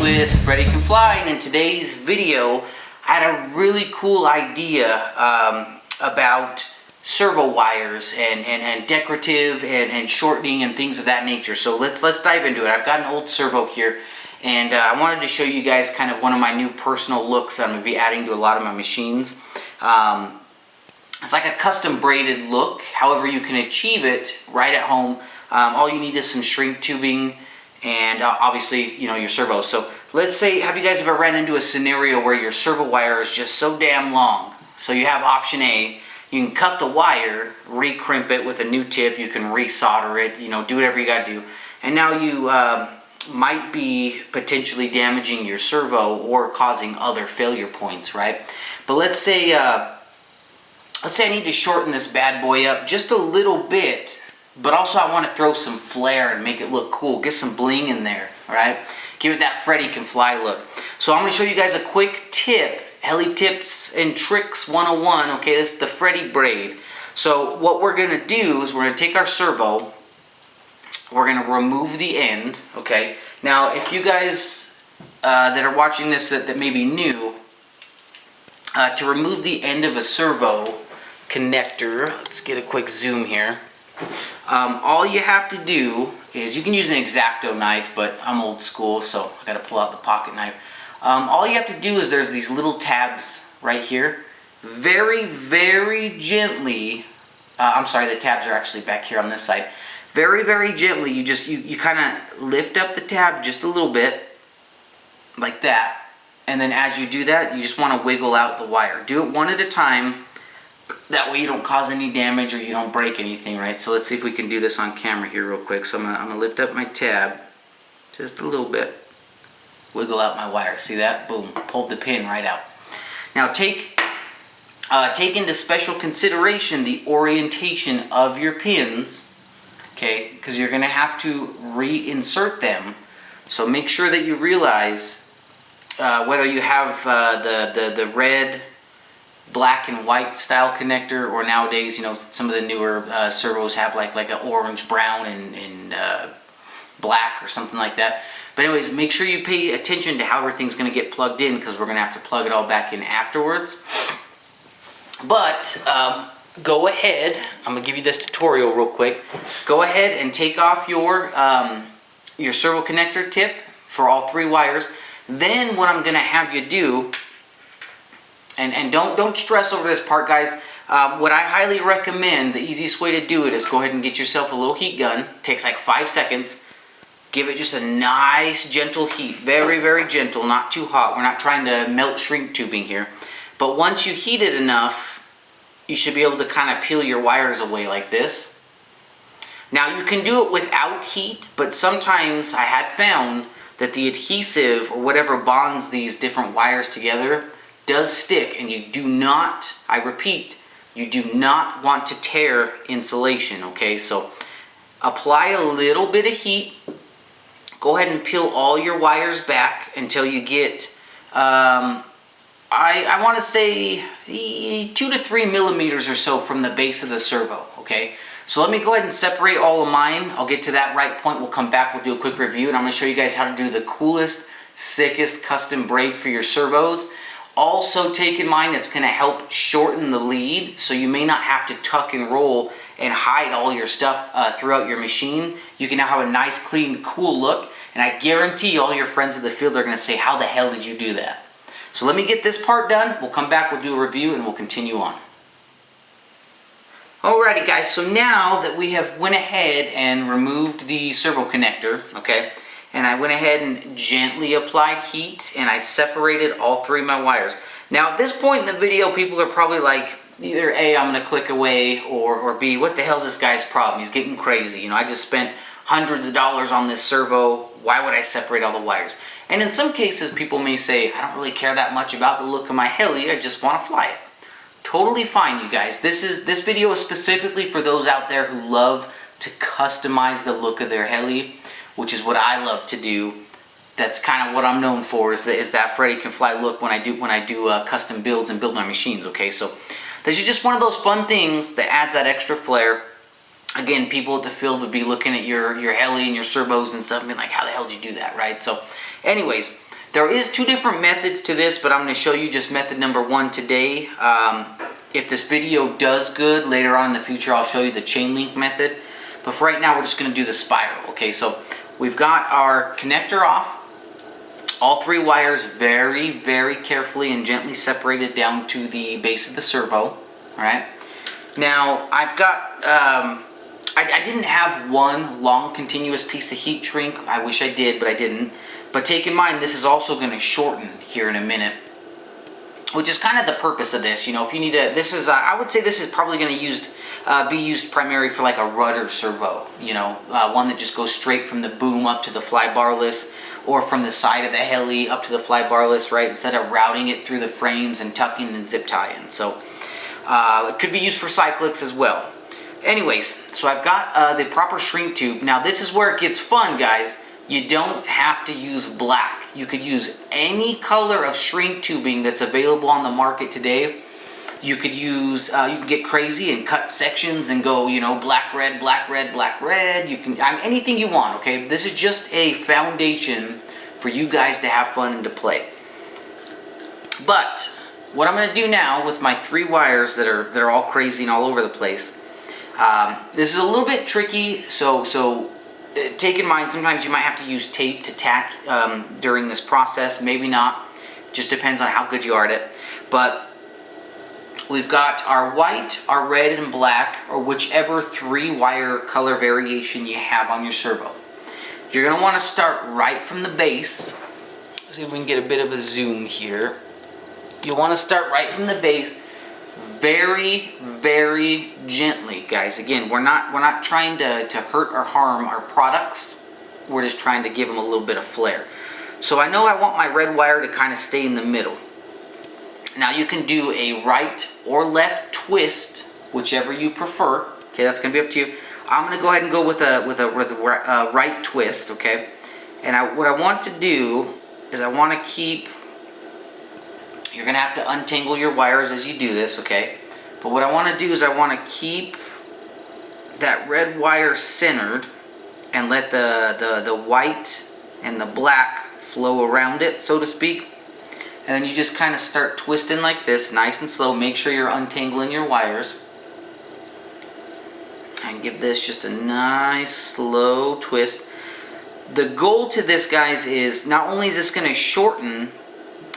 with FreddyCanFly, and in today's video I had a really cool idea about servo wires and decorative and shortening and things of that nature. So let's dive into it. I've got an old servo here, and I wanted to show you guys kind of one of my new personal looks that I'm going to be adding to a lot of my machines. It's like a custom braided look. However, you can achieve it right at home. All you need is some shrink tubing and obviously, you know, your servo. So let's say, have you guys ever ran into a scenario where your servo wire is just so damn long? So you have option A, you can cut the wire, re-crimp it with a new tip, you can re-solder it, you know, do whatever you gotta do. And now you might be potentially damaging your servo or causing other failure points, right? But let's say I need to shorten this bad boy up just a little bit, but also I want to throw some flair and make it look cool, get some bling in there, alright? Give it that FreddyCanFly look. So I'm going to show you guys a quick tip, Heli tips and tricks 101, okay? This is the Freddy braid. So what we're going to do is we're going to take our servo, we're going to remove the end, okay? Now if you guys that are watching this that may be new, to remove the end of a servo connector, let's get a quick zoom here. All you have to do is, you can use an X-Acto knife, but I'm old school, so I gotta pull out the pocket knife. All you have to do is, there's these little tabs right here. Very, very gently, I'm sorry, the tabs are actually back here on this side. Very, very gently, you kind of lift up the tab just a little bit, like that. And then as you do that, you just want to wiggle out the wire. Do it one at a time. That way you don't cause any damage or you don't break anything, right? So let's see if we can do this on camera here real quick. So I'm gonna lift up my tab just a little bit. Wiggle out my wire. See that? Boom. Pulled the pin right out. Now take into special consideration the orientation of your pins, okay? Because you're gonna have to reinsert them. So make sure that you realize whether you have the red, black and white style connector, or nowadays, you know, some of the newer servos have like an orange, brown, and black or something like that. But anyways, make sure you pay attention to how everything's going to get plugged in, because we're going to have to plug it all back in afterwards. But go ahead, I'm going to give you this tutorial real quick. Go ahead and take off your servo connector tip for all three wires. Then what I'm going to have you do, and don't stress over this part, guys. What I highly recommend, the easiest way to do it, is go ahead and get yourself a little heat gun. Takes like 5 seconds. Give it just a nice gentle heat. Very, very gentle, not too hot. We're not trying to melt shrink tubing here. But once you heat it enough, you should be able to kind of peel your wires away like this. Now you can do it without heat, but sometimes I had found that the adhesive or whatever bonds these different wires together does stick, and you do not, I repeat, you do not want to tear insulation, okay? So apply a little bit of heat. Go ahead and peel all your wires back until you get, I want to say 2 to 3 millimeters or so from the base of the servo, okay? So let me go ahead and separate all of mine. I'll get to that right point. We'll come back, we'll do a quick review, and I'm going to show you guys how to do the coolest, sickest custom braid for your servos. Also take in mind it's going to help shorten the lead, so you may not have to tuck and roll and hide all your stuff throughout your machine. You can now have a nice, clean, cool look, and I guarantee all your friends in the field are going to say, how the hell did you do that? So let me get this part done. We'll come back, we'll do a review, and we'll continue on. Alrighty guys, so now that we have went ahead and removed the servo connector, okay, and I went ahead and gently applied heat, and I separated all three of my wires. Now at this point in the video, people are probably like, either A, I'm going to click away, or B, what the hell's this guy's problem? He's getting crazy. You know, I just spent hundreds of dollars on this servo. Why would I separate all the wires? And in some cases, people may say, I don't really care that much about the look of my Heli, I just want to fly it. Totally fine, you guys. This video is specifically for those out there who love to customize the look of their Heli, which is what I love to do. That's kind of what I'm known for, is that FreddyCanFly look when I do custom builds and build my machines. Okay, so this is just one of those fun things that adds that extra flair. Again, people at the field would be looking at your Heli and your servos and stuff and being like, how the hell did you do that, right? So anyways, There is 2 different methods to this, but I'm going to show you just method number 1 today. If this video does good, later on in the future I'll show you the chain link method. But for right now, we're just going to do the spiral. Okay, so we've got our connector off. All 3 wires very, very carefully and gently separated down to the base of the servo. Alright. Now, I've got, I didn't have one long continuous piece of heat shrink. I wish I did, but I didn't. But take in mind, this is also going to shorten here in a minute, which is kind of the purpose of this. You know, if you need to, this is, I would say this is probably going to be used primarily for like a rudder servo. You know, one that just goes straight from the boom up to the fly barless, or from the side of the heli up to the fly barless, right? Instead of routing it through the frames and tucking and zip tying. So it could be used for cyclics as well. Anyways, so I've got the proper shrink tube. Now this is where it gets fun, guys. You don't have to use black. You could use any color of shrink tubing that's available on the market today. You could use, you can get crazy and cut sections and go, you know, black, red, black, red, black, red. You can, anything you want, okay? This is just a foundation for you guys to have fun and to play. But what I'm going to do now with my 3 wires that are all crazy and all over the place, this is a little bit tricky, so take in mind sometimes you might have to use tape to tack during this process. Maybe not. Just depends on how good you are at it. But we've got our white, our red, and black, or whichever 3 wire color variation you have on your servo. You're going to want to start right from the base. Let's see if we can get a bit of a zoom here. You'll want to start right from the base, very, very gently, guys. Again, we're not trying to hurt or harm our products. We're just trying to give them a little bit of flair. So I know I want my red wire to kind of stay in the middle. Now you can do a right or left twist, whichever you prefer. Okay, that's going to be up to you. I'm going to go ahead and go with a right twist. Okay, and what I want to do is I want to keep. You're going to have to untangle your wires as you do this. Okay, but what I want to do is I want to keep that red wire centered and let the white and the black flow around it, so to speak. And then you just kind of start twisting like this, nice and slow. Make sure you're untangling your wires. And give this just a nice, slow twist. The goal to this, guys, is not only is this going to shorten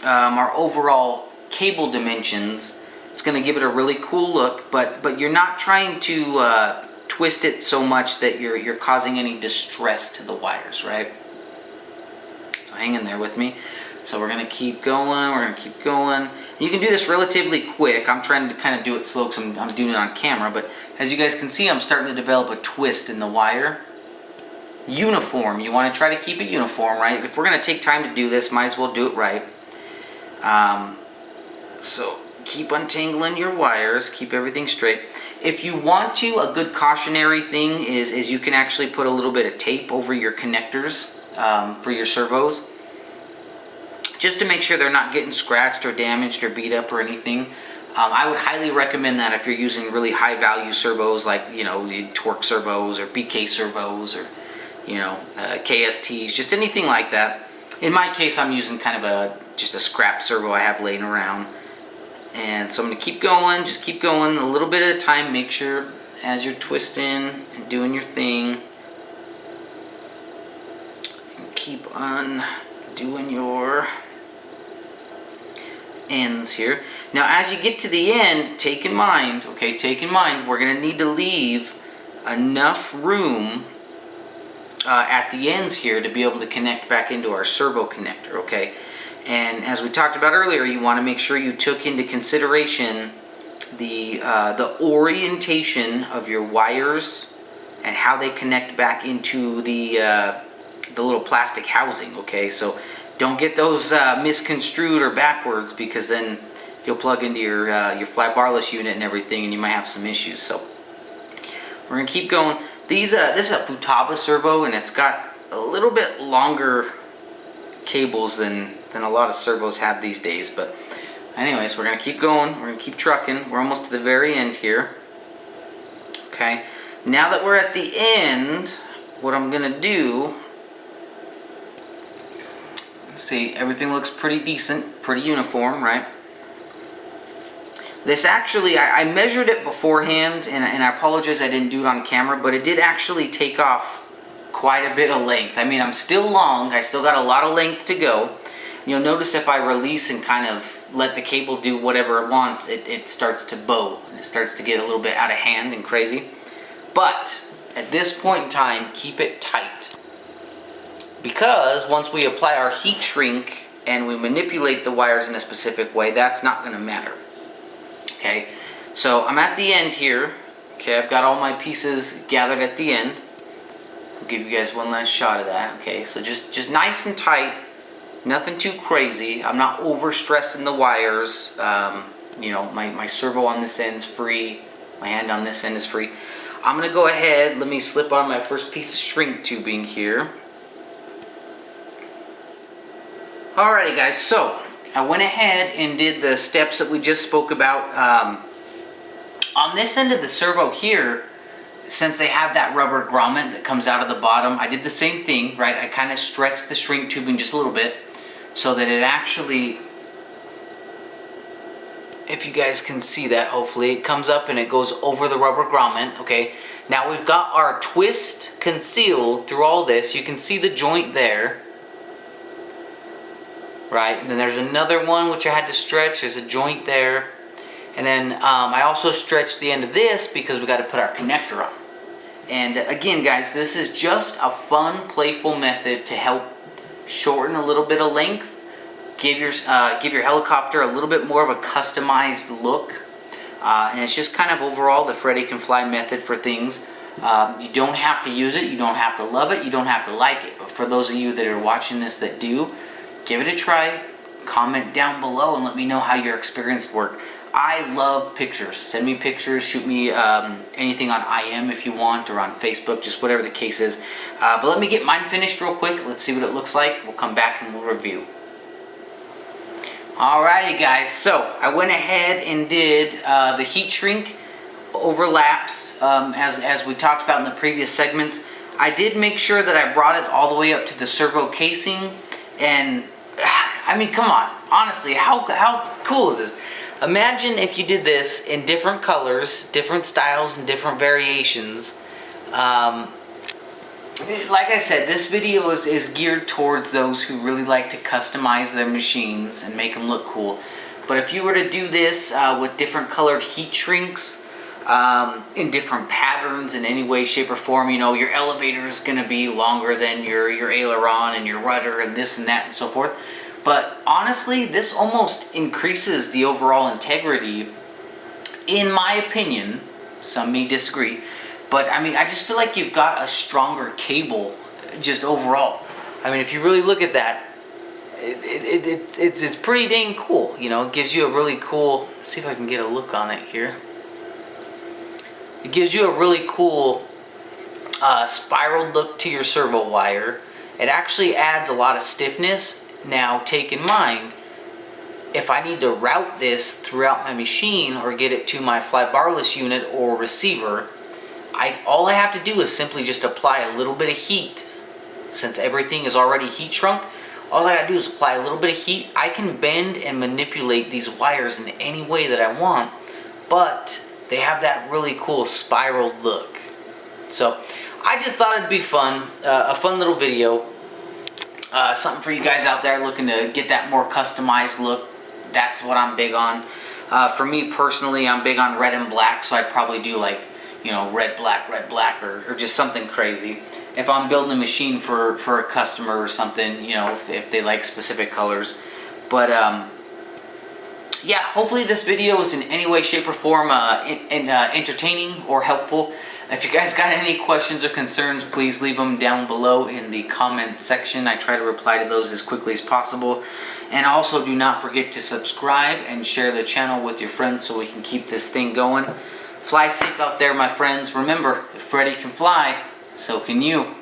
our overall cable dimensions, it's going to give it a really cool look, but you're not trying to twist it so much that you're causing any distress to the wires, right? So hang in there with me. So we're going to keep going, we're going to keep going. You can do this relatively quick. I'm trying to kind of do it slow because I'm doing it on camera, but as you guys can see, I'm starting to develop a twist in the wire. Uniform. You want to try to keep it uniform, right? If we're going to take time to do this, might as well do it right. So keep untangling your wires, keep everything straight. If you want to, a good cautionary thing is you can actually put a little bit of tape over your connectors for your servos, just to make sure they're not getting scratched or damaged or beat up or anything. I would highly recommend that if you're using really high value servos like, you know, the torque servos or BK servos or, you know, KSTs, just anything like that. In my case, I'm using kind of just a scrap servo I have laying around. And so I'm going to keep going, just keep going a little bit at a time. Make sure as you're twisting and doing your thing, keep on doing your ends here. Now as you get to the end, take in mind, we're going to need to leave enough room at the ends here to be able to connect back into our servo connector, okay? And as we talked about earlier, you want to make sure you took into consideration the orientation of your wires and how they connect back into the little plastic housing, okay? So don't get those misconstrued or backwards, because then you'll plug into your fly barless unit and everything, and you might have some issues. So we're gonna keep going. This is a Futaba servo, and it's got a little bit longer cables than a lot of servos have these days. But anyways, we're gonna keep going. We're gonna keep trucking. We're almost to the very end here. Okay. Now that we're at the end, what I'm gonna do, See, everything looks pretty decent, pretty uniform, right? This actually, I measured it beforehand, and I apologize I didn't do it on camera, but it did actually take off quite a bit of length. I mean, I'm still long, I still got a lot of length to go. You'll notice if I release and kind of let the cable do whatever it wants, it starts to bow, and it starts to get a little bit out of hand and crazy. But at this point in time, keep it tight. Because once we apply our heat shrink and we manipulate the wires in a specific way, that's not going to matter. Okay, so I'm at the end here. Okay, I've got all my pieces gathered at the end. I'll give you guys one last shot of that. Okay, so just nice and tight, nothing too crazy. I'm not over stressing the wires. You know, my servo on this end is free. My hand on this end is free. I'm gonna go ahead. Let me slip on my first piece of shrink tubing here. Alrighty, guys. So I went ahead and did the steps that we just spoke about. On this end of the servo here, since they have that rubber grommet that comes out of the bottom, I did the same thing, right? I kind of stretched the shrink tubing just a little bit so that it actually, if you guys can see that, hopefully, it comes up and it goes over the rubber grommet, okay? Now we've got our twist concealed through all this. You can see the joint there. Right, and then there's another one which I had to stretch. There's a joint there. And then I also stretched the end of this because we got to put our connector on. And again, guys, this is just a fun, playful method to help shorten a little bit of length, give your helicopter a little bit more of a customized look. And it's just kind of overall the FreddyCanFly method for things. You don't have to use it, you don't have to love it, you don't have to like it. But for those of you that are watching this that do, give it a try, comment down below and let me know how your experience worked. I love pictures. Send me pictures, shoot me anything on IM if you want, or on Facebook, just whatever the case is. But let me get mine finished real quick. Let's see what it looks like. We'll come back and we'll review. Alrighty, guys, so I went ahead and did the heat shrink overlaps as we talked about in the previous segments. I did make sure that I brought it all the way up to the servo casing, and I mean, come on, honestly, how cool is this? Imagine if you did this in different colors, different styles, and different variations. Like I said, this video is geared towards those who really like to customize their machines and make them look cool. But if you were to do this with different colored heat shrinks, in different patterns in any way, shape, or form, you know, your elevator is going to be longer than your aileron and your rudder and this and that and so forth. But honestly, this almost increases the overall integrity, in my opinion. Some may disagree, but I mean, I just feel like you've got a stronger cable just overall. I mean, if you really look at that, it's pretty dang cool. You know, it gives you a really cool, let's see if I can get a look on it here. It gives you a really cool spiraled look to your servo wire. It actually adds a lot of stiffness. Now, take in mind, if I need to route this throughout my machine or get it to my fly barless unit or receiver, all I have to do is simply just apply a little bit of heat. Since everything is already heat shrunk, all I gotta do is apply a little bit of heat. I can bend and manipulate these wires in any way that I want, but they have that really cool spiraled look. So I just thought it'd be fun, a fun little video. Something for you guys out there looking to get that more customized look. That's what I'm big on. For me personally, I'm big on red and black, so I'd probably do like, you know, red, black, or just something crazy. If I'm building a machine for a customer or something, you know, if they like specific colors. But yeah, hopefully this video was in any way, shape, or form entertaining or helpful. If you guys got any questions or concerns, please leave them down below in the comment section. I try to reply to those as quickly as possible. And also, do not forget to subscribe and share the channel with your friends so we can keep this thing going. Fly safe out there, my friends. Remember, if Freddy can fly, so can you.